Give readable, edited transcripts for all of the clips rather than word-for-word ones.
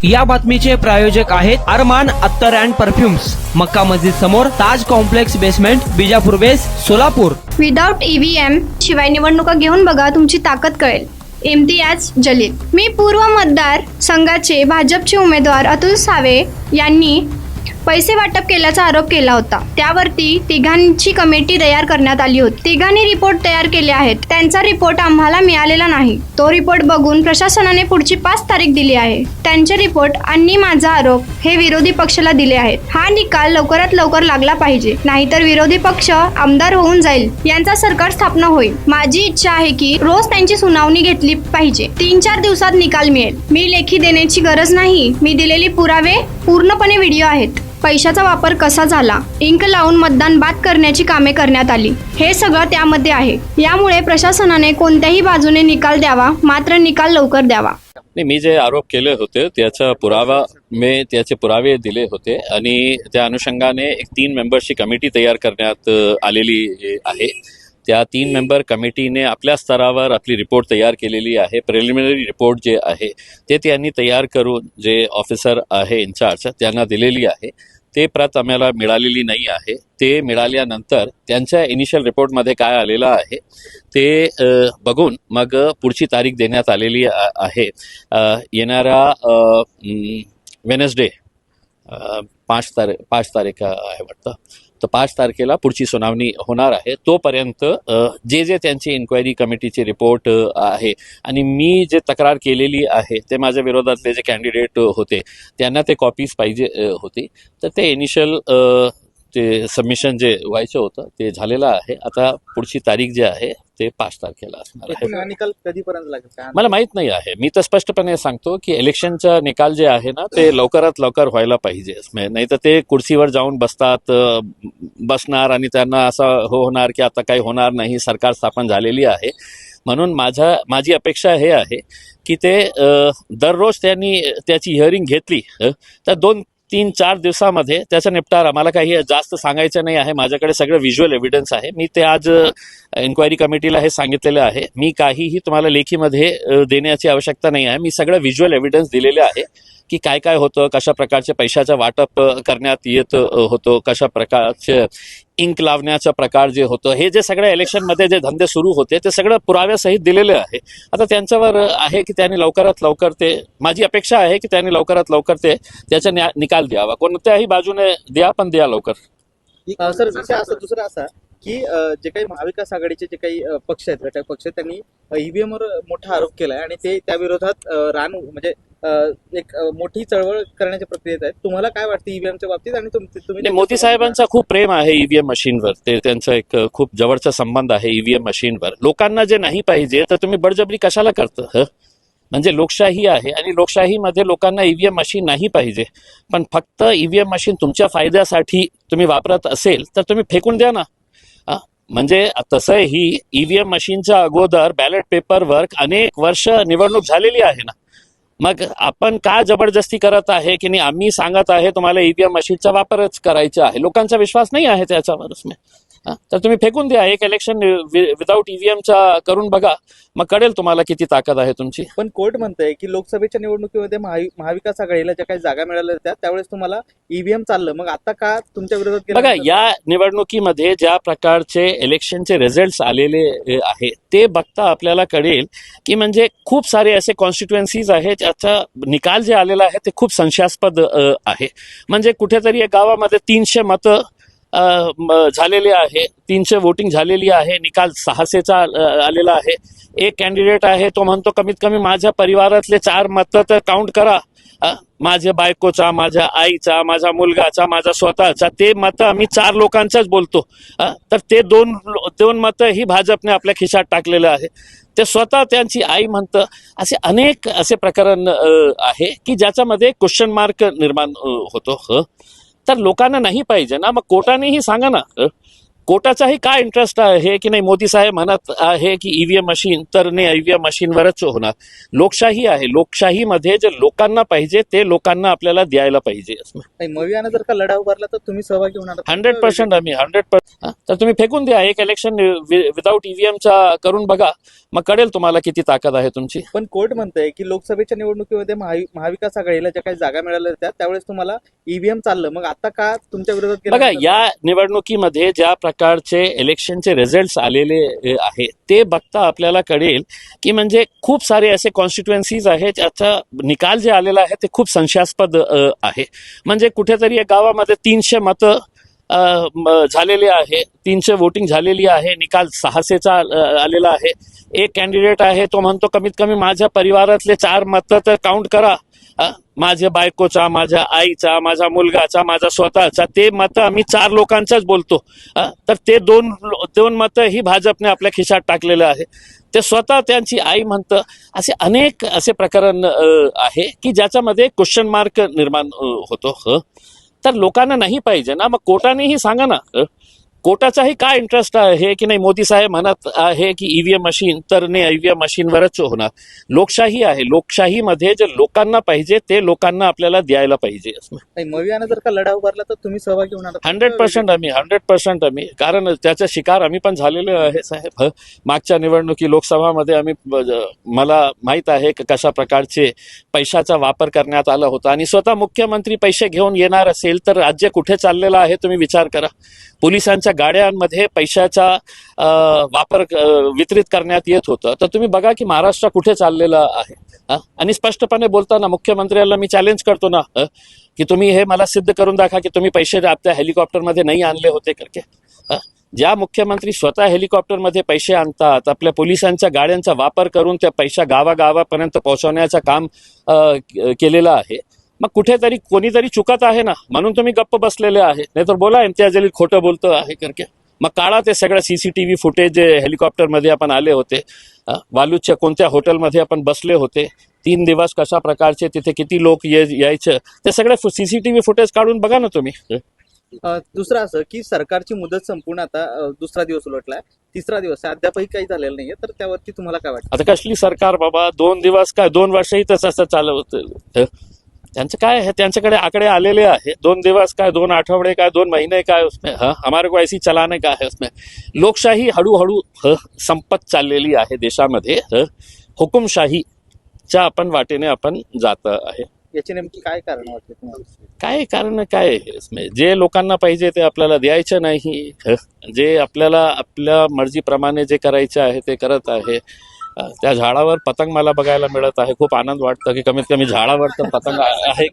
या बातमीचे प्रायोजक आहेत अरमान अत्तर अँड परफ्युम्स, मक्का मस्जिद समोर, Taj complex basement, Bijapur west, Solapur. Without EVM शिवाय निवडणुका घेऊन बघा, तुमची ताकद कळेल. इम्तियाज जलील. मी पूर्व मतदार संघाचे भाजपचे उमेदवार अतुल सावे यांनी पैसे वाटप केल्याचा आरोप केला होता. त्यावरती तिघांची कमिटी तयार करण्यात आली होती. तिघांनी रिपोर्ट तयार केले आहेत. त्यांचा रिपोर्ट आम्हाला मिळालेला नाही. तो रिपोर्ट बघून प्रशासनाने पुढची 5 तारीख दिली आहे. त्यांचे रिपोर्ट आणि माझा आरोप हे विरोधी पक्षाला दिले आहेत. हा निकाल लवकरात लवकर लागला पाहिजे, नाहीतर विरोधी पक्ष आमदार होऊन जाईल, यांचा सरकार स्थापना होईल. माझी इच्छा आहे की रोज त्यांची सुनावणी घेतली पाहिजे. 3-4 दिवसात निकाल मिळेल. मी लेखी देण्याची गरज नाही. मी दिलेले पुरावे पूर्णपणे व्हिडिओ आहेत. पैशाचा वापर कसा झाला, इंक लावून मतदान बाद करण्याची कामे करण्यात आली, हे सगळं त्यामध्ये आहे. यामुळे प्रशासनाने कोणत्याही बाजूने निकाल द्यावा, मात्र निकाल लवकर द्यावा. मी जे आरोप केले होते त्याचा त्याचे पुरावे दिले होते आणि त्या अनुषंगाने एक 3 मेंबर्सची कमिटी तयार करण्यात आलेली आहे. त्या 3 मेंबर कमिटीने आपल्या स्तरावर आपली रिपोर्ट तयार केलेली आहे. प्रिलिमिनरी रिपोर्ट जे आहे ते त्यांनी तयार करून जे ऑफिसर आहे इन्चार्ज त्यांना दिलेली आहे. ते प्रत आम्हाला मिळालेली नाही आहे. ते मिळाल्यानंतर त्यांच्या इनिशियल रिपोर्टमध्ये काय आलेलं आहे ते बघून मग पुढची तारीख देण्यात आलेली आहे. येणारा वेनसडे 5 तारीख आहे वाटतं. तर 5 तारखेला पुढची सुनावणी होणार आहे. तोपर्यंत जे त्यांची इन्क्वायरी कमिटीचे रिपोर्ट आहे आणि मी जे तक्रार केलेली आहे ते माझ्या विरोधातले जे कॅन्डिडेट होते त्यांना ते कॉपीज पाहिजे होती. तर ते इनिशियल ते सबमिशन जे व्हायचं होतं ते झालेलं आहे. आता पुढची तारीख जी आहे ते 5 तारखेला असणार आहे. निकाल कधीपर्यंत लागेल मला माहित नाही आहे. मी तर स्पष्टपणे सांगतो की इलेक्शनचा निकाल जे आहे ना ते लवकरात लवकर व्हायला पाहिजे. नाही तर ते खुर्चीवर जाऊन बसणार आणि त्यांना असं होणार की आता काही होणार नाही, सरकार स्थापन झालेली आहे. म्हणून माझी अपेक्षा हे आहे की ते दररोज त्यांनी त्याची हिअरिंग घेतली तर 2-3-4 दिवसामध्ये त्याचा निपटारा. मला काही जास्त सांगायचं नाही आहे. माझ्याकडे सगळं व्हिज्युअल एव्हिडन्स आहे. मी ते आज इन्क्वायरी कमिटीला हे सांगितलेलं आहे. मी काहीही तुम्हाला लेखीमध्ये देण्याची आवश्यकता नाही आहे. मी सगळं व्हिज्युअल एव्हिडन्स दिलेले आहे की काय काय होतं, कशा प्रकारचे पैशाचं वाटप करण्यात येत होतं, कशा प्रकारचे इंक लावण्याचा प्रकार जे होतं, हे जे सगळ्या इलेक्शनमध्ये जे धंदे सुरू होते ते सगळं पुराव्यासहित दिलेले आहे. आता त्यांच्यावर आहे की त्यांनी लवकरात लवकर माझी अपेक्षा आहे की त्यांनी लवकरात लवकर त्याचा निकाल द्यावा. कोणत्याही बाजूने द्या, पण द्या लवकर. सर दुसरं असा की जे काही महाविकास आघाडीचे जे काही पक्ष आहेत, घटक पक्ष, त्यांनी EVM वर मोठा आरोप केलाय आणि ते त्या विरोधात म्हणजे एक मोठी चळवळ करण्याच्या प्रक्रियेत आहेत. तुम्हाला काय वाटतं EVMच्या बाबतीत? आणि तुम्ही मोदी साहेबांचा खूप प्रेम आहे EVM मशीनवर. त्यांचा एक खूप जवळचा संबंध आहे EVM मशीनवर. लोकांना जे नाही पाहिजे तर तुम्ही बळजबरी कशाला करता? म्हणजे लोकशाही आहे आणि लोकशाहीमध्ये लोकांना EVM मशीन नाही पाहिजे. पण फक्त EVM मशीन तुमच्या फायद्यासाठी तुम्ही वापरत असेल तर तुम्ही फेकून द्या ना. म्हणजे तसंही EVM मशीनच्या अगोदर बॅलेट पेपरवर अनेक वर्ष निवडणूक झालेली आहे ना. मग आपण का जबरदस्ती करत आहे की नाही? आम्ही सांगत आहे तुम्हाला EVM मशीनचा वापरच करायचा आहे. लोकांचा विश्वास नाही आहे त्याच्यावरच. तर तुम्ही फेकून द्या. एक इलेक्शन विदाऊट EVMचा करून बघा, मग कळेल तुम्हाला किती ताकद आहे तुमची. पण कोर्ट म्हणतंय की लोकसभेच्या निवडणुकीमध्ये महाविकास आघाडीला ज्या काही जागा मिळाल्या होत्या त्यावेळेस तुम्हाला EVM चाललं, मग आता का तुमच्या विरोधात बघा, या निवडणुकीमध्ये ज्या प्रकारचे इलेक्शनचे रिझल्ट्स आलेले आहे ते बघता आपल्याला कळेल की म्हणजे खूप सारे असे कॉन्स्टिट्युएन्सीज आहेत ज्याचा निकाल जे आलेला आहे ते खूप संशयास्पद आहे. म्हणजे कुठेतरी एक गावामध्ये 300 मतं झालेले आहे, 300 वोटिंग झालेली आहे, निकाल 600चा आलेला आहे. एक कॅन्डिडेट आहे तो म्हणतो कमीत कमी माझ्या परिवारातले 4 मतं तर काउंट करा, माझ्या बायकोचा, माझ्या आईचा, माझ्या मुलगाचा, माझा स्वतःचा, ते मतं आम्ही 4 लोकांचाच बोलतो. तर ते दोन मतं ही भाजपने आपल्या खिशात टाकलेलं आहे. ते स्वतः त्यांची आई म्हणतं. असे अनेक असे प्रकरण आहे की ज्याच्यामध्ये क्वेश्चन मार्क निर्माण होतो. तर लोकांना नाही पाहिजे ना, मग कोर्टानेही सांगा ना. कोर्टाचाही काय इंटरेस्ट आहे की नाही मोदी साहेब म्हणत आहे की ईव्हीएम मशीन तर नाही ईव्हीएम मशीनवरच होणार. लोकशाही आहे, लोकशाहीमध्ये जे लोकांना पाहिजे ते लोकांना आपल्याला द्यायला पाहिजे. नाही, मवियानं जर का लढा उभारला तर तुम्ही सहभागी होणार? 100% आम्ही 100%. तर तुम्ही फेकून द्या एक इलेक्शन विदाऊट ईव्हीएमचा करून बघा, मग कळेल तुम्हाला किती ताकद आहे तुमची. पण कोर्ट म्हणतंय की लोकसभेच्या निवडणुकीमध्ये महाविकास आघाडीला ज्या काही जागा मिळाल्या होत्या त्यावेळेस तुम्हाला ईव्हीएम चाललं, मग आता का तुमच्या विरोधात केलं? बघा, या निवडणुकीमध्ये ज्या प्रकारचे इलेक्शनचे रिझल्ट्स आलेले आहेत ते बघता आपल्याला कळेल की म्हणजे खूप सारे असे कॉन्स्टिट्युएन्सीज आहेत ज्याचा निकाल जे आलेला आहे ते खूप संशयास्पद आहे. म्हणजे कुठेतरी एक गावामध्ये 300 मतं झालेले आहे, 300 वोटिंग झालेली आहे, निकाल 600चा आलेला आहे. एक कॅन्डिडेट आहे तो म्हणतो कमीत कमी माझ्या परिवारातले 4 मतं तर काउंट करा, माझ्या बायकोचा, माझ्या आईचा, माझ्या मुलगाचा, माझा स्वतःचा, ते मतं आम्ही 4 लोकांचाच बोलतो. तर ते दोन मतं ही भाजपने आपल्या खिशात टाकलेलं आहे. ते स्वतः त्यांची आई म्हणतं. असे अनेक असे प्रकरण आहे की ज्याच्यामध्ये क्वेश्चन मार्क निर्माण होतो. तर लोकांना नाही पाहिजे ना, मग कोर्टानेही सांगा ना. कोर्टाचाही काय इंटरेस्ट आहे की नाही मोदी साहेब म्हणत आहे की ईव्हीएम मशीन तर नाही ईव्हीएम मशीनवरच होणार. लोकशाही आहे, लोकशाहीमध्ये जे लोकांना पाहिजे ते लोकांना आपल्याला द्यायला पाहिजे. नाही, मवियानं जर का लढा उभारला तर तुम्ही सहभागी होणार? 100% आम्ही 100% आम्ही, कारण त्याचा शिकार आम्ही पण झालेलो आहे साहेब. मागच्या निवडणुकी लोकसभामध्ये आम्ही मला माहित आहे की कशा प्रकारचे पैशाचा वापर करण्यात आला होता. आणि स्वतः मुख्यमंत्री पैसे घेऊन येणार असेल तर राज्य कुठे चाललेलं आहे तुम्ही विचार करा. पोलिसांच्या गाड्यांमध्ये पैशाचा वापर वितरित करण्यात येत होतं. तर तुम्ही बघा की महाराष्ट्र कुठे चाललेलं आहे. आणि स्पष्टपणे बोलताना मुख्यमंत्र्याला मी चॅलेंज करतो ना की तुम्ही हे मला सिद्ध करून दाखवा की तुम्ही पैसे आपल्या हेलिकॉप्टरमध्ये नाही आणले होते करके. ज्या मुख्यमंत्री स्वतः हेलिकॉप्टरमध्ये पैसे आणतात, आपल्या पोलिसांच्या गाड्यांचा वापर करून त्या पैसा गावागावापर्यंत पोहोचवण्याचं काम केलेलं आहे, मग कुठेतरी कोणीतरी चुकत आहे ना, म्हणून तुम्ही गप्प बसलेले आहे. नाहीतर बोला इम्तियाज जलील खोटं बोलतं आहे करके. मग काढा ते सगळं CCTV फुटेज जे हेलिकॉप्टरमध्ये आपण आले होते, वालूच्या कोणत्या हॉटेलमध्ये आपण बसले होते, 3 दिवस कशा प्रकारचे तिथे किती लोक यायचे, ते सगळं CCTV फुटेज काढून बघा ना तुम्ही. दुसरं असं की सरकारची मुदत संपूर्ण आता दुसरा दिवस उलटलाय, तिसरा दिवस आहे, अद्यापही काही झालेलं नाहीये, तर त्यावरती तुम्हाला काय वाटतं? आता कसली सरकार बाबा, 2 दिवस काय 2 वर्षही तसं चालवत. त्यांचं काय है, त्यांच्याकडे आकडे आलेले आहे. 2 दिवस काय 2 आठवडे काय 2 महीने काय उसमें, हमारे को ऐसी चलाने का है उसमें. लोकशाही हळूहळू संपत चाललेली आहे देशामध्ये. हुकुमशाहीच्या आपण वाटेने आपण जात आहे. याचे नेमकी काय कारण वाटते तुम्हाला? काय कारण काय आहे इसमें? जे लोकांना पाहिजे ते आपल्याला द्यायचं नाही. जे आपल्याला आपल्या मर्जीप्रमाणे जे करायचं आहे ते करत आहे. त्या झाडावर पतंग मला बघायला मिळत आहे. खूप आनंद वाटतं की कमीत कमी झाडावर तर पतंग आहे.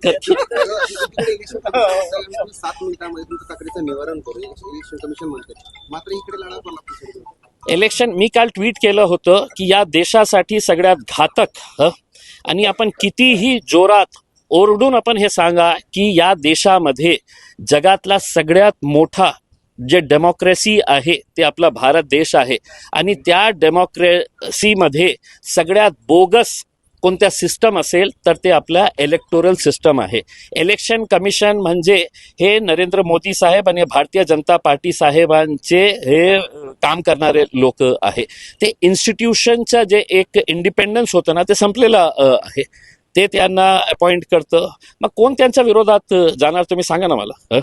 7 मिनिटांमध्ये तुमच्या तक्रारीचं निवारण करू इलेक्शन कमिशन म्हणते, मात्र इकडे लढा पण लागतो. इलेक्शन, मी काल ट्विट केलं होतं की या देशासाठी सगळ्यात घातक आणि आपण कितीही जोरात ओरडून आपण हे सांगा की या देशामध्ये जगातला सगळ्यात मोठा जे डेमोक्रेसी आहे ते आपला भारत देश आहे. आणि त्या डेमोक्रेसीमध्ये सगळ्यात बोगस कोणत्या सिस्टम असेल तर ते आपल्या इलेक्टोरल सिस्टम आहे. इलेक्शन कमिशन म्हणजे हे नरेंद्र मोदी साहेब आणि भारतीय जनता पार्टी साहेबांचे हे काम करणारे लोक आहे. ते इन्स्टिट्यूशनचं जे एक इंडिपेंडन्स होतं ना ते संपलेलं आहे. ते त्यांना अपॉइंट करतं. मग कोण त्यांच्या विरोधात जाणार तुम्ही सांगा ना मला.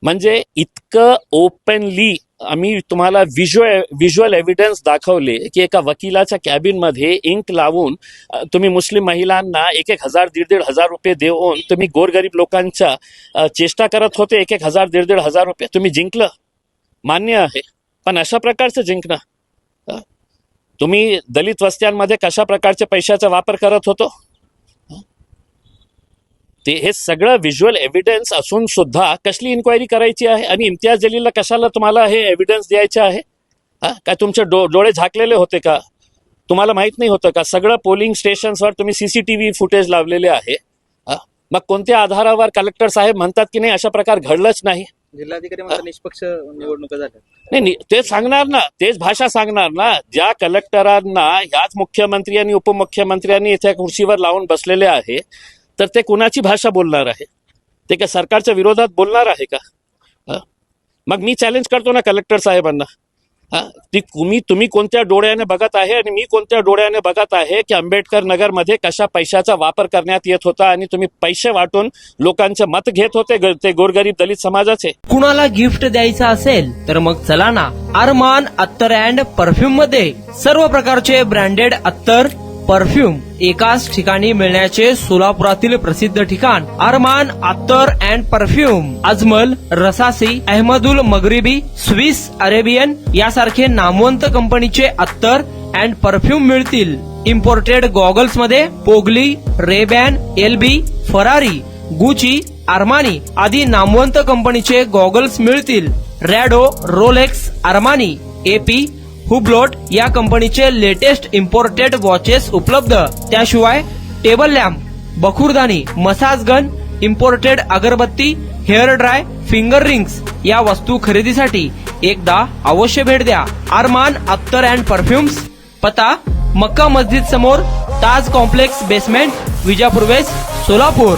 म्हणजे इतकं ओपनली आम्ही तुम्हाला व्हिज्युअल एव्हिडन्स दाखवले की एका वकिलाच्या कॅबिनमध्ये इंक लावून तुम्ही मुस्लिम महिलांना 1,000 1,500 रुपये देऊन तुम्ही गोरगरीब लोकांच्या चेष्टा करत होते. 1,000 1,500 रुपये तुम्ही जिंकलं, मान्य आहे, पण अशा प्रकारचं जिंकणं. तुम्ही दलित वस्त्यांमध्ये कशा प्रकारच्या पैशाचा वापर करत होतो ते हे सगळं व्हिज्युअल एव्हिडन्स असून सुद्धा कसली इन्क्वायरी करायची आहे. आणि इम्तियाज जलीलला कशाला तुम्हाला हे एव्हिडन्स द्यायचे आहे? काय तुमचे डोळे झाकलेले होते का? तुम्हाला माहित नाही होतं का? सगळं पोलिंग स्टेशन्सवर तुम्ही CCTV फुटेज लावलेले आहे. मग कोणत्या आधारावर कलेक्टर साहेब म्हणतात की नाही अशा प्रकार घडलंच नाही? जिल्हाधिकारी म्हणतात निष्पक्ष निवडणुका झाल्या. नाही, ते सांगणार ना, तेच भाषा सांगणार ना. ज्या कलेक्टरांना ह्याच मुख्यमंत्री आणि उपमुख्यमंत्र्यांनी इथे खुर्चीवर लावून बसलेले आहे, तर ते कुणाची भाषा बोलणार आहे? ते काय सरकारच्या विरोधात बोलणार आहे का? मग मी चॅलेंज करतो ना कलेक्टर साहेबांना, तुम्ही कोणत्या डोळ्याने बघत आहे आणि मी कोणत्या डोळ्याने बघत आहे की आंबेडकर नगरमध्ये कशा पैशाचा वापर करण्यात येत होता आणि तुम्ही पैसे वाटून लोकांचे मत घेत होते ते गोरगरीब दलित समाजाचे. कुणाला गिफ्ट द्यायचं असेल तर मग चला ना अरमान अत्तर अँड परफ्यूम मध्ये सर्व प्रकारचे ब्रँडेड अत्तर परफ्यूम एकाच ठिकाणी मिळण्याचे सोलापुरातील प्रसिद्ध ठिकाण Armaan attar and perfume. Ajmal, Rasasi, Ahmed Al Maghribi, Swiss Arabian यासारखे नामवंत कंपनीचे अत्तर अँड परफ्यूम मिळतील. इम्पोर्टेड गॉगल्स मध्ये पोगली, RayBan, LB, Ferrari, Gucci, Armani आदी नामवंत कंपनीचे गॉगल्स मिळतील. रॅडो, रोलेक्स, आर्मानी, एपी, हुब्लोट या कंपनीचे लेटेस्ट इम्पोर्टेड वॉचेस उपलब्ध. त्याशिवाय टेबल लॅम्प, बखुरदानी, मसाज गन, इम्पोर्टेड अगरबत्ती, हेअर ड्राय, फिंगर रिंग्स या वस्तू खरेदीसाठी एकदा अवश्य भेट द्या अरमान अत्तर अँड परफ्युम्स. पता मक्का मस्जिद समोर, Taj complex basement, Vijapur west, Solapur.